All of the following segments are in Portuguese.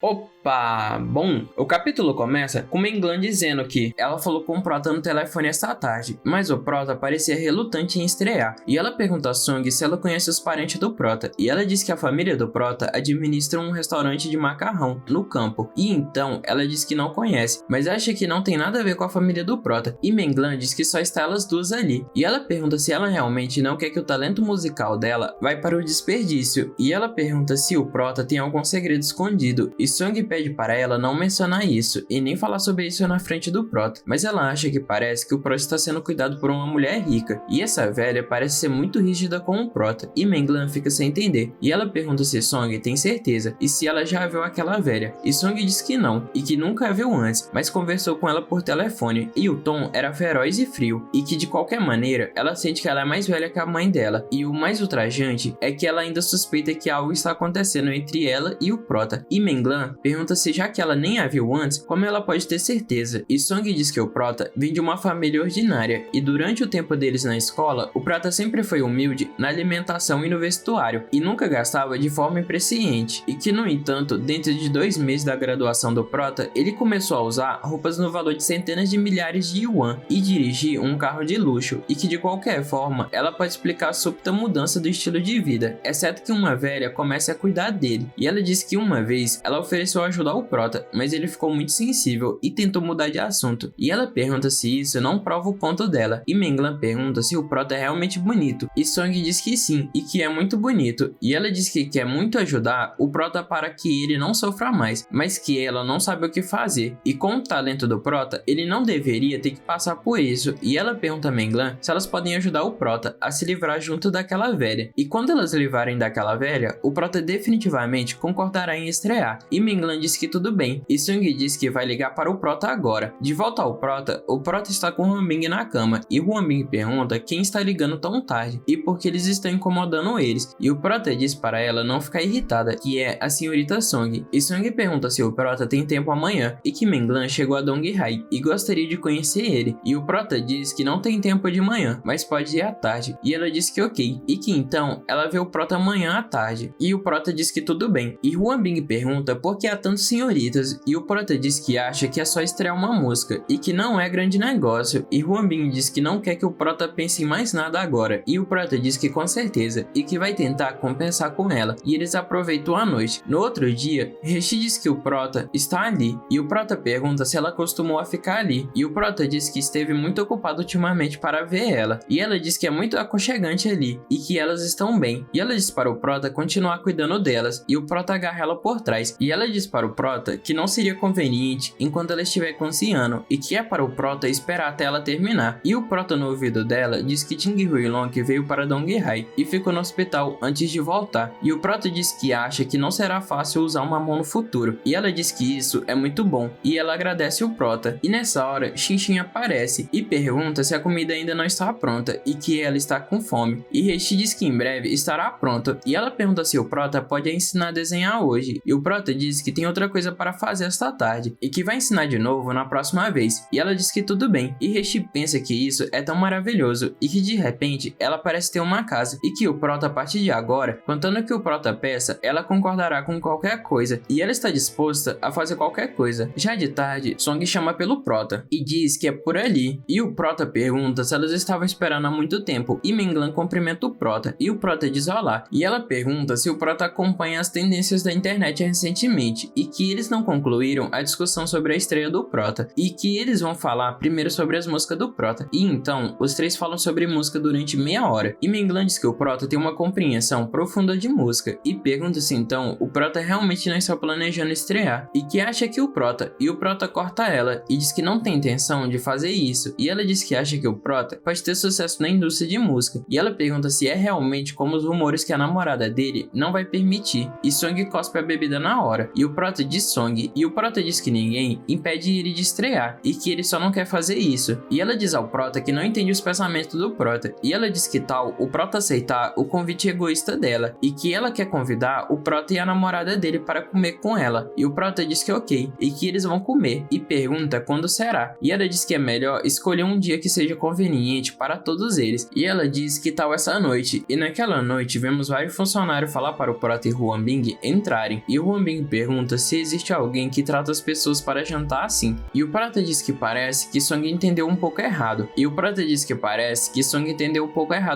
Opa! Bom, o capítulo começa com Menglan dizendo que ela falou com o Prota no telefone esta tarde, mas o Prota parecia relutante em estrear, e ela pergunta a Song se ela conhece os parentes do Prota, e ela diz que a família do Prota administra um restaurante de macarrão no campo, e então ela diz que não conhece, mas acha que não tem nada a ver com a família do Prota, e Menglan diz que só está elas duas ali, e ela pergunta se ela realmente não quer que o talento musical dela vai para o desperdício, e ela pergunta se o Prota tem algum segredo escondido, e Song pede para ela não mencionar isso e nem falar sobre isso na frente do Prota, mas ela acha que parece que o Prota está sendo cuidado por uma mulher rica, e essa velha parece ser muito rígida com o Prota, e Menglan fica sem entender, e ela pergunta se Song tem certeza e se ela já viu aquela velha, e Song diz que não, e que nunca a viu antes, mas conversou com ela por telefone, e o tom era feroz e frio, e que de qualquer maneira ela sente que ela é mais velha que a mãe dela, e o mais ultrajante é que ela ainda suspeita que algo está acontecendo entre ela e o Prota, e Menglan pergunta se já que ela nem a viu antes, como ela pode ter certeza, e Song diz que o Prota vem de uma família ordinária, e durante o tempo deles na escola, o Prota sempre foi humilde na alimentação e no vestuário, e nunca gastava de forma impresciente, e que no entanto, dentro de 2 meses da graduação do Prota, ele começou a usar roupas no valor de centenas de milhares de yuan, e dirigir um carro de luxo, e que de qualquer forma, ela pode explicar a súbita mudança do estilo de vida, exceto que uma velha comece a cuidar dele, e ela diz que uma vez, ela ofereceu ajudar o Prota, mas ele ficou muito sensível e tentou mudar de assunto, e ela pergunta se isso não prova o ponto dela, e Menglan pergunta se o Prota é realmente bonito, e Song diz que sim, e que é muito bonito, e ela diz que quer muito ajudar o Prota para que ele não sofra mais, mas que ela não sabe o que fazer, e com o talento do Prota, ele não deveria ter que passar por isso, e ela pergunta a Menglan se elas podem ajudar o Prota a se livrar junto daquela velha, e quando elas livrarem daquela velha, o Prota definitivamente concordará em estrear, e Menglan diz que tudo bem, e Sung diz que vai ligar para o Prota agora. De volta ao Prota, o Prota está com Huambing na cama, e Huambing pergunta quem está ligando tão tarde, e por que eles estão incomodando eles, e o Prota diz para ela não ficar irritada, que é a senhorita Song, e Sung pergunta se o Prota tem tempo amanhã, e que Menglan chegou a Donghai, e gostaria de conhecer ele, e o Prota diz que não tem tempo de manhã, mas pode ir à tarde, e ela diz que ok, e que então ela vê o Prota amanhã à tarde, e o Prota diz que tudo bem, e Huambing pergunta por que há tantos senhoritas, e o Prota diz que acha que é só estrear uma música, e que não é grande negócio, e Huambing diz que não quer que o Prota pense em mais nada agora, e o Prota diz que com certeza, e que vai tentar compensar com ela, e eles aproveitam a noite. No outro dia, Reshi diz que o Prota está ali, e o Prota pergunta se ela costumou a ficar ali, e o Prota diz que esteve muito ocupado ultimamente para ver ela, e ela diz que é muito aconchegante ali, e que elas estão bem, e ela diz para o Prota continuar cuidando delas, e o Prota agarra ela por trás, e ela diz para o Prota que não seria conveniente enquanto ela estiver com Ciano, e que é para o Prota esperar até ela terminar, e o Prota no ouvido dela diz que Ting Huilong veio para Donghai, e ficou no hospital antes de voltar, e o Prota diz que acha que não será fácil usar uma mão no futuro, e ela diz que isso é muito bom, e ela agradece o Prota, e nessa hora, Xin aparece, e pergunta se a comida ainda não está pronta, e que ela está com fome, e Reshi diz que em breve estará pronta, e ela pergunta se o Prota pode ensinar a desenhar hoje, e o Prota diz que tem outra coisa para fazer esta tarde, e que vai ensinar de novo na próxima vez, e ela diz que tudo bem, e Reshi pensa que isso é tão maravilhoso, e que de repente ela parece ter uma casa, e que o Prota a partir de agora, contando que o Prota peça, ela concordará com qualquer coisa, e ela está disposta a fazer qualquer coisa. Já de tarde, Song chama pelo Prota, e diz que é por ali, e o Prota pergunta se elas estavam esperando há muito tempo, e Menglan cumprimenta o Prota, e o Prota diz olá, e ela pergunta se o Prota acompanha as tendências da internet recentemente, e que eles não concluíram a discussão sobre a estreia do Prota, e que eles vão falar primeiro sobre as músicas do Prota, e então os três falam sobre música durante meia hora, e Menglan diz que o Prota tem uma compreensão profunda de música, e pergunta se então o Prota realmente não está planejando estrear, e que acha que o Prota, e o Prota corta ela, e diz que não tem intenção de fazer isso, e ela diz que acha que o Prota pode ter sucesso na indústria de música, e ela pergunta se é realmente como os rumores que a namorada dele não vai permitir, e Song cospe a bebida na hora, e o Prota diz Song, e o Prota diz que ninguém impede ele de estrear, e que ele só não quer fazer isso, e ela diz ao Prota que não entende os pensamentos do Prota, e ela diz que tal o Prota aceitar o convite egoísta dela, e que ela quer convidar o Prota e a namorada dele para comer com ela, e o Prota diz que ok, e que eles vão comer, e pergunta quando será, e ela diz que é melhor escolher um dia que seja conveniente para todos eles, e ela diz que tal essa noite, e naquela noite vemos vários funcionários falar para o Prota e Huambing entrarem, e Huambing pergunta se existe alguém que trata as pessoas para jantar assim, e o Prota diz que parece que Song entendeu um pouco errado,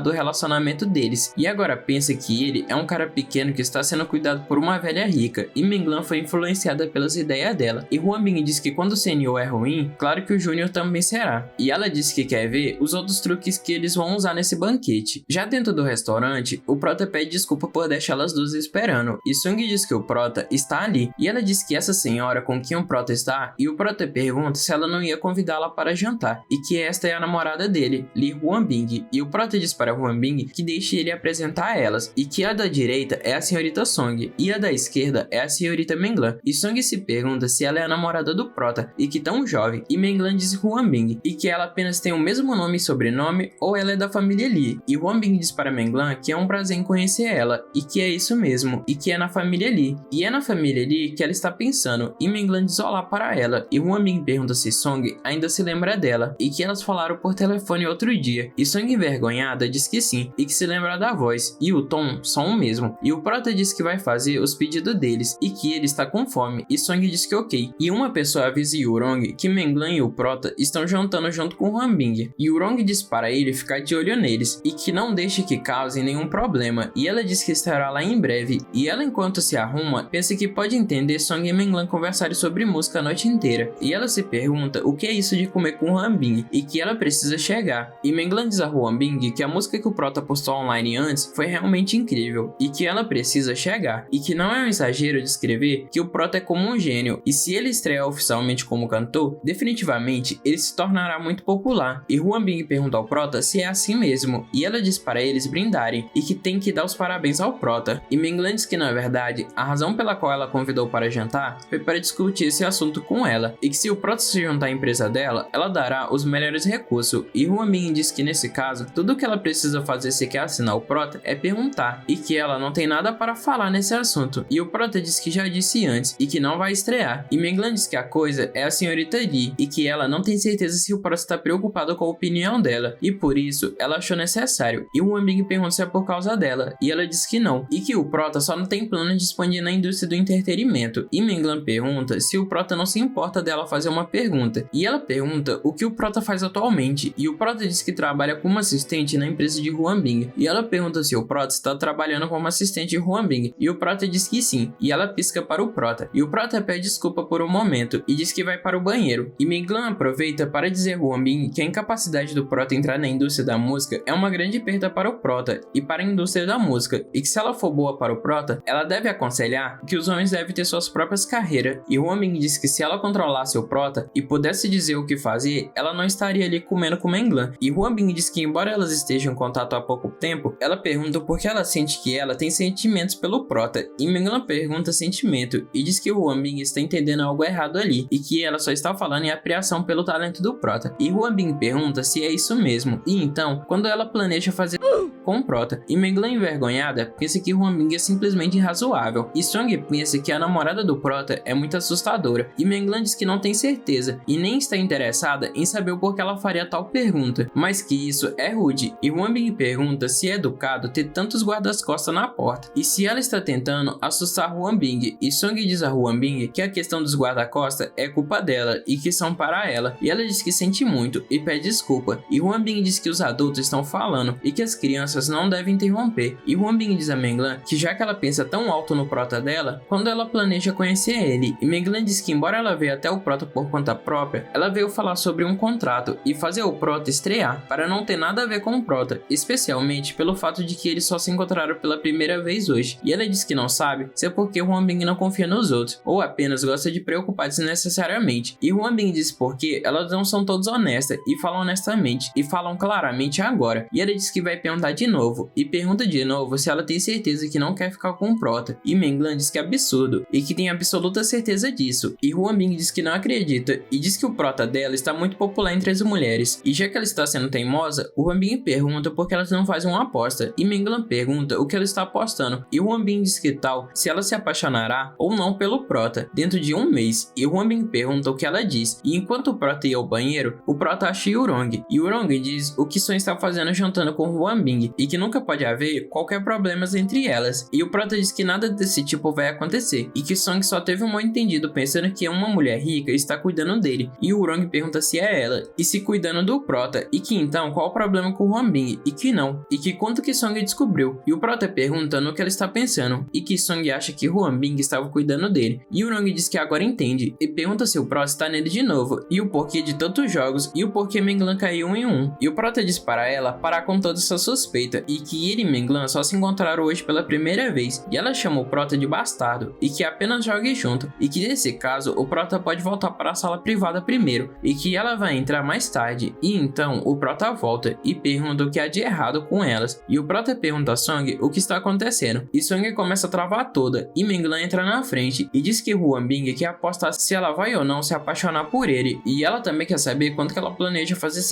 o relacionamento deles, e agora pensa que ele é um cara pequeno que está sendo cuidado por uma velha rica, e Menglan foi influenciada pelas ideias dela, e Huambing diz que quando o Senhor é ruim, claro que o Júnior também será, e ela diz que quer ver os outros truques que eles vão usar nesse banquete. Já dentro do restaurante, o Prota pede desculpa por deixar elas duas esperando, e Sung diz que o Prota está ali, e ela diz que essa senhora com quem o Prota está, e o Prota pergunta se ela não ia convidá-la para jantar, e que esta é a namorada dele, Lee Huambing, e o Prota diz para Huambing que deixe ele apresentar elas, e que a da direita é a senhorita Song, e a da esquerda é a senhorita Menglan, e Song se pergunta se ela é a namorada do Prota, e que tão jovem, e Menglan diz Huambing, e que ela apenas tem o mesmo nome e sobrenome, ou ela é da família Lee, e Huambing diz para Menglan que é um prazer em conhecer ela, e que é isso mesmo, e que é na família Lee, e é na família Lee que ela está pensando, e Menglan diz olá para ela, e Huambing pergunta se Song ainda se lembra dela, e que elas falaram por telefone outro dia, e Song envergonhada diz que sim, e que se lembra da voz, e o tom são o mesmo, e o Prota diz que vai fazer os pedidos deles, e que ele está com fome, e Song diz que ok, e uma pessoa avisa Yurong que Menglan e o Prota estão jantando junto com Huambing, e Yurong diz para ele ficar de olho neles, e que não deixe que causem nenhum problema, e ela diz que estará lá em breve, e ela enquanto se arruma, pensa que pode entender Song e Menglan conversarem sobre música a noite inteira, e ela se pergunta o que é isso de comer com Huambing, e que ela precisa chegar, e Menglan diz a Huambing que a música que o Prota postou online antes foi realmente incrível, e que ela precisa chegar, e que não é um exagero descrever que o Prota é como um gênio, e se ele estrear oficialmente como cantor, definitivamente ele se tornará muito popular, e Huambing pergunta ao Prota se é assim mesmo, e ela diz para eles brindarem, e que tem que dar os parabéns ao Prota, e Menglan diz que na verdade, a razão pela qual ela convidou para jantar foi para discutir esse assunto com ela, e que se o Prota se juntar à empresa dela, ela dará os melhores recursos, e Huambing diz que nesse caso, tudo que ela precisa fazer se quer assinar o Prota é perguntar, e que ela não tem nada para falar nesse assunto, e o Prota diz que já disse antes, e que não vai estrear, e Menglan diz que a coisa é a senhorita Lee, e que ela não tem certeza se o Prota está preocupado com a opinião dela, e por isso ela achou necessário, e o Huambing pergunta se é por causa dela, e ela diz que não, e que o Prota só não tem plano de expandir na indústria do entretenimento, e Menglan pergunta se o Prota não se importa dela fazer uma pergunta, e ela pergunta o que o Prota faz atualmente, e o Prota diz que trabalha como assistente na empresa de Huambing, e ela pergunta se o Prota está trabalhando como assistente de Huambing, e o Prota diz que sim, e ela pisca para o Prota, e o Prota pede desculpa por um momento, e diz que vai para o banheiro, e Menglan aproveita para dizer a Huambing que a incapacidade do Prota entrar na indústria da música é uma grande perda para o Prota, e para a indústria da música, e que se ela for boa para o Prota, ela deve aconselhar que os homens devem ter suas próprias carreiras, e Huambing diz que se ela controlasse o Prota e pudesse dizer o que fazer, ela não estaria ali comendo com Menglan, e Huambing diz que embora elas estejam em contato há pouco tempo, ela pergunta por que ela sente que ela tem sentimentos pelo Prota, e Menglan pergunta sentimento, e diz que Huambing está entendendo algo errado ali, e que ela só está falando em apreensão pelo talento do Prota, e Huambing pergunta se é isso mesmo, e então, quando ela planeja fazer com o Prota, e Menglan envergonhada pensa que Huambing é simplesmente irrazoável, e Song pensa que a namorada do Prota é muito assustadora, e Menglan diz que não tem certeza, e nem está interessada em saber o porquê ela faria tal pergunta, mas que isso é rude, e Huambing pergunta se é educado ter tantos guardas-costas na porta, e se ela está tentando assustar Huambing, e Song diz a Huambing que a questão dos guarda-costas é culpa dela, e que são para ela, e ela diz que sente muito, e pede desculpa, e Huambing diz que os adultos estão falando, e que as crianças não devem interromper, e Huambing diz a Menglan que já que ela pensa tão alto no Prota dela, quando ela planeja conhecer ele, e Menglan diz que embora ela veio até o Prota por conta própria, ela veio falar sobre um contrato, e fazer o Prota estrear, para não ter nada a ver com o Prota, especialmente pelo fato de que eles só se encontraram pela primeira vez hoje, e ela diz que não sabe se é porque Huambing não confia nos outros, ou apenas gosta de preocupar desnecessariamente, e Huambing diz porque elas não são todas honestas, e falam honestamente, e falam claramente agora, e ela diz que vai perguntar de novo, e pergunta de novo se ela tem certeza que não quer ficar com o Prota, e Menglan diz que é absurdo, e que tem absoluta certeza disso, e Huambing diz que não acredita, e diz que o Prota dela está muito popular entre as mulheres, e já que ela está sendo teimosa, Huambing pergunta por que elas não fazem uma aposta, e Menglan pergunta o que ela está apostando, e Huambing diz que tal se ela se apaixonará ou não pelo Prota, dentro de um mês, e Huambing pergunta o que ela diz, e enquanto o Prota ia ao banheiro, o Prota acha Yurong, e Yurong diz o que Son está fazendo jantando com Huambing, Bing e que nunca pode haver qualquer problemas entre elas. E o Prota diz que nada desse tipo vai acontecer e que Song só teve um mal entendido pensando que uma mulher rica está cuidando dele. E o Wrong pergunta se é ela e se cuidando do Prota e que então qual o problema com o Huan Bing e que não, e que quanto que Song descobriu. E o Prota pergunta no que ela está pensando e que Song acha que Huan Bing estava cuidando dele. E o Wrong diz que agora entende e pergunta se o Prota está nele de novo e o porquê de tantos jogos e o porquê Menglan caiu em um. E o Prota diz para ela parar com toda essa suspeita e que ele e Menglan só se encontraram hoje pela primeira vez e ela chama o Prota de bastardo e que apenas jogue junto e que nesse caso o Prota pode voltar para a sala privada primeiro e que ela vai entrar mais tarde. E então o Prota volta e pergunta o que há de errado com elas e o Prota pergunta a Song o que está acontecendo e Song começa a travar toda e Menglan entra na frente e diz que Huan Bing quer apostar se ela vai ou não se apaixonar por ele e ela também quer saber quanto que ela planeja fazer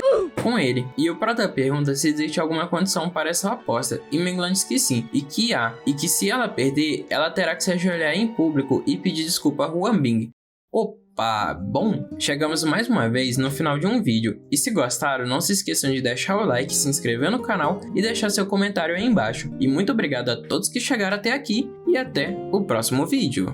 com ele. E o Prota pergunta se existe alguma condição para essa aposta e Menglan diz que sim e que há e que se ela perder ela terá que se ajoelhar em público e pedir desculpa a Huan Bing. Opa, bom, chegamos mais uma vez no final de um vídeo e se gostaram não se esqueçam de deixar o like, se inscrever no canal e deixar seu comentário aí embaixo. E muito obrigado a todos que chegaram até aqui e até o próximo vídeo.